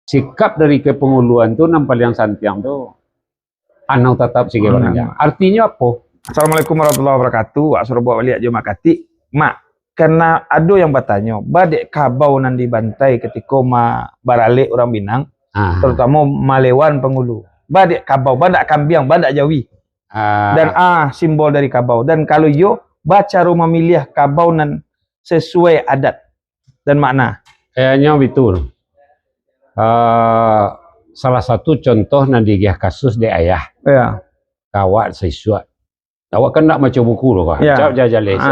sikap dari kepenguluan tu nampal yang santiang tu anau tetap sige barangnya. Artinya apa? Assalamualaikum warahmatullahi wabarakatuh. Wak suruh buat balik Jumat kati. Mak, karena ada yang bertanya, badek kabau nan dibantai ketika baralik orang Minang, terutama Malewan Pengulu. Badek kabau, badak kambiang, badak Jawi. Dan simbol dari kabau. Dan kalau yo baca rumah milih kabau nan sesuai adat dan makna. Kayaknya betul. Salah satu contoh nan digih kasus de ayah. Ya. Kawat sesuai. Awak kan nak macam buku loh kah? Ya. Jauh jajales.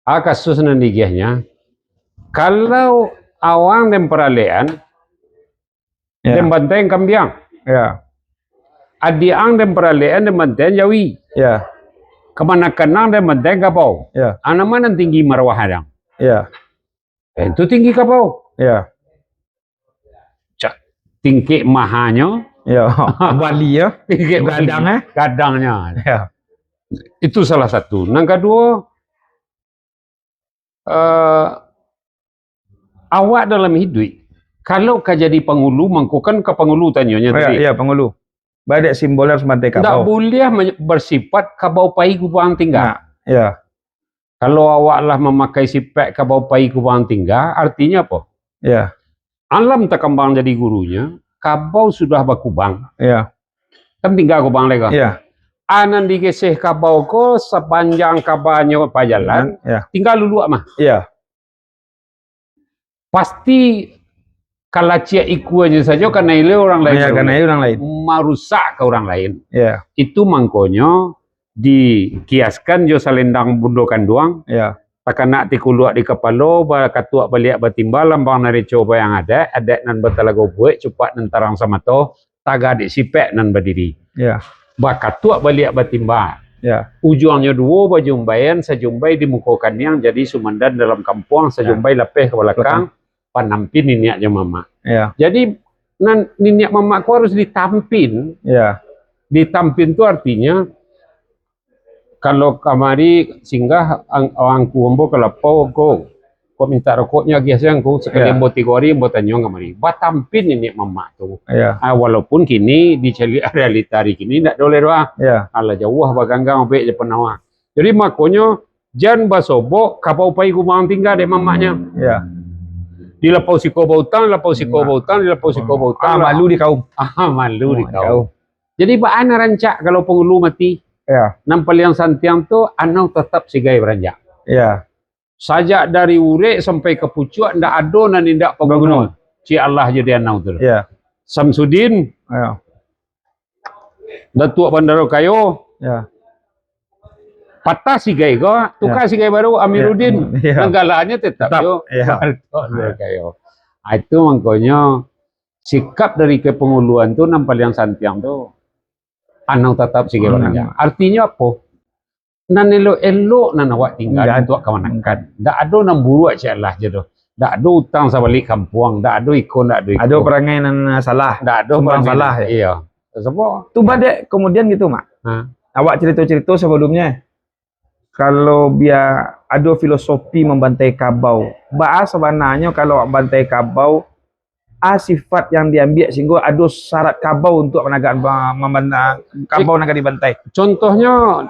Kasus nan digihnya, kalau awang dan peralean, dan banteng kambiang. Ya. Adiang dan peralean dan banteng Jawi. Ya. Kemana-kenang dan banteng kabau. Ya. Mana tinggi marwah hadang. Ya. Itu tinggi kabau. Ya. Tinggi mahanya. Ya. Bali ya. Tinggi gadang gadangnya. Ya. Itu salah satu. Yang kedua, awak dalam hidup, kalau kau jadi pengulu, mangkukan ke pengulu tanyanya tadi. Ya, pengulu. Badek simbolnya harus bantai kabau. Tak boleh bersifat kabau pai kubang tinggal. Ya. Kalau awak lah memakai sifat kabau pai kubang tinggal, artinya apa? Ya. Alam tak kembang jadi gurunya, kabau sudah berkubang. Ya. Kan tinggal kubang lagi. Ya. Anan digeseh kabau ko sepanjang kabanyo pajalan, tinggal lulu mah. Iya. Pasti kalau cia iku aja saja karena ile orang lain. Ya, karena orang lain. Merusak ke orang lain. Iya. Itu mangkonyo dikiaskan jo salendang bundokan doang. Iya. Takkan nak tikuluak di kepala, katuak balik batimbal lambang nari coba yang ada nan batalago buat cepat nan tarang sama to, taga di sipek nan berdiri. Iya. Bakatua balik batimbang. Ya. Ujungnya dua bajumbayan sejumbai di mukokan yang jadi sumandan dalam kampung sejumbai lepeh ke belakang panampin niniak mama. Ya. Jadi niniak mama ku harus ditampin. Ya. Ditampin itu artinya kalau kamari singgah angku ombo kelapau ko minta rokoknya biasa angku sekali embo tigori embo tanyo kamari. Batampin niniak mama tu. Ya. Walaupun kini di realita hari kini ndak boleh doa. Ya. Ala jauh baganggang be je penawa. Jadi makonyo jan basobo kapau pai kumang tinggal de mamanya. Ya. Di lapau siko bautang, lapau siko bautang, di lapau siko bautang. Malu di kaum. Malu di kaum. Jadi baan rancak kalau pengulu mati. Ya. Nampal yang santiang tu anau tetap sigai beranjak. Ya. Sajak dari urek sampai ke pucuk ndak ado nan indak penggunung. Ci Allah jadi anau tu. Ya. Samsudin. Ya. Datuk Bandaro Kayo. Ya. Patah sigai ko, tukar sigai baru Amiruddin. Ya. Negalanya tetap yo. Ya. Kayo. Itu makanya sikap dari kepenguluan tu nampal yang santiang tu anau tetap sigai barangnya. Artinya apa? Nan elo nan awak tinggal untuk kemanakan. Ndak ada nan buru aja lah jodoh. Ndak ada utang sabalik kampung, ndak ada ikon, ndak ada ikon. Ada perangai nan salah. Ndak ada perangai salah ya. Iya. Sebab tu badek kemudian gitu, Mak. Awak cerita-cerita sebelumnya. Kalau biar ada filosofi membantai kabau. Bahas sebenarnya kalau bantai kabau sifat yang diambil sehingga ada syarat kabau untuk penagaan kabau nak dibantai. Contohnya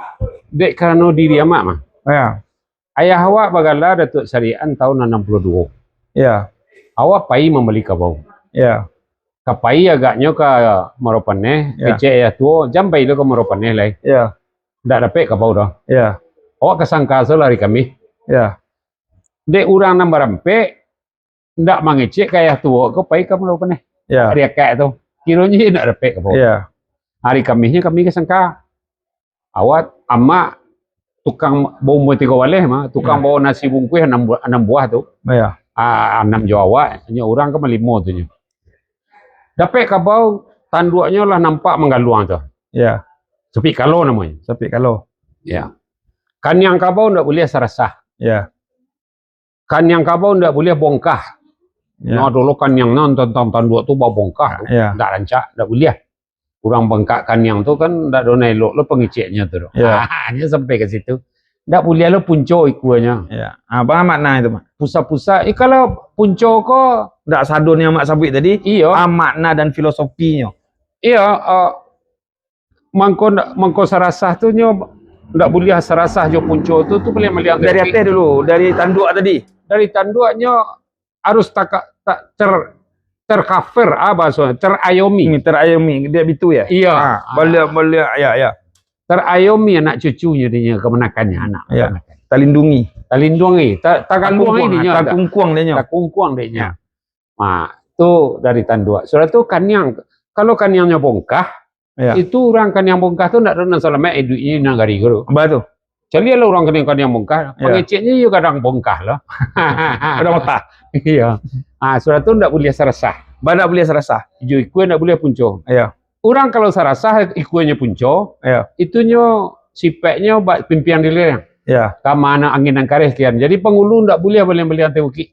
dek kerana diri amak mah. Ya. Ayah awak bagala Datuk Syarian tahun 62. Ya. Awak pai membeli kabau. Ya. Kapai agaknya ke Maropaneh, kecek ya tu, jam pai lo ke Maropaneh lai. Ya. Ndak dapat kabau dah. Ya. Awak kesangka hari kami. Ya. Dek urang nambah rampe, ndak mangecek kayak tua, kau pai ke Maropaneh. Ya. Hari kayak tu, kiranya ndak dapat kabau. Ya. Hari Kamisnya kami kesangka. Awak ama tukang bau tiga waleh mah, tukang bawa nasi bungkus 6 buah tu. Ya. 6 Jawa, hanya orang ke 5 tu nya. Dapat kabau tanduknya lah nampak menggaluang tu. Ya. Sepi kalau namanya. Sepi kalau. Ya. Kan yang kabau ndak boleh serasah. Ya. Kan yang kabau ndak boleh bongkah. Ya. Nah dulu kan yang nonton tanduk tu bawa bongkah. Ya. Ndak rancak, ndak boleh. Kurang bengkak kan yang tu kan ndak ada elok lo pengeceknya tu. Ya. Hanya sampai ke situ. ndak boleh lo punco ikunya. Ya. Apa makna itu, Mak? Pusat-pusat, kalau punco ko, Ndak sadun yang Mak sabut tadi, iya, makna dan filosofinya. iya, mangko sarasah tu nyo, ndak boleh sarasah jo punco tu boleh melihat Dari atas dulu, dari tanduk tadi. dari tanduknya harus tercover bahasanya terayomi. Ini terayomi, dia itu ya. Iya. Boleh ya. Terayomi anak cucunya dia kemenakannya anak. Ya. Terlindungi. Terlindungi. Tagaluang ini dia. Takungkuang dia. Takungkuang dia. Nah, itu dari tanduk. Sudah itu kanyang. Kalau kanyangnya bongkah, itu orang kanyang bongkah itu tidak ada selama hidupnya nagari guru. Betul. Jadi lah orang kanyang bongkah, pengeceknya juga kadang bongkah lah. Ada mata. Iya. Ah, sudah itu tidak boleh serasah. Tidak boleh serasah. Ikut tidak boleh punco. Iya. Orang kalau serasah ikutnya punco, itunya sipeknya pimpinan dilihat. Ya. Kama anak angin dan karet kian. Jadi pengulu tidak boleh belian teuki.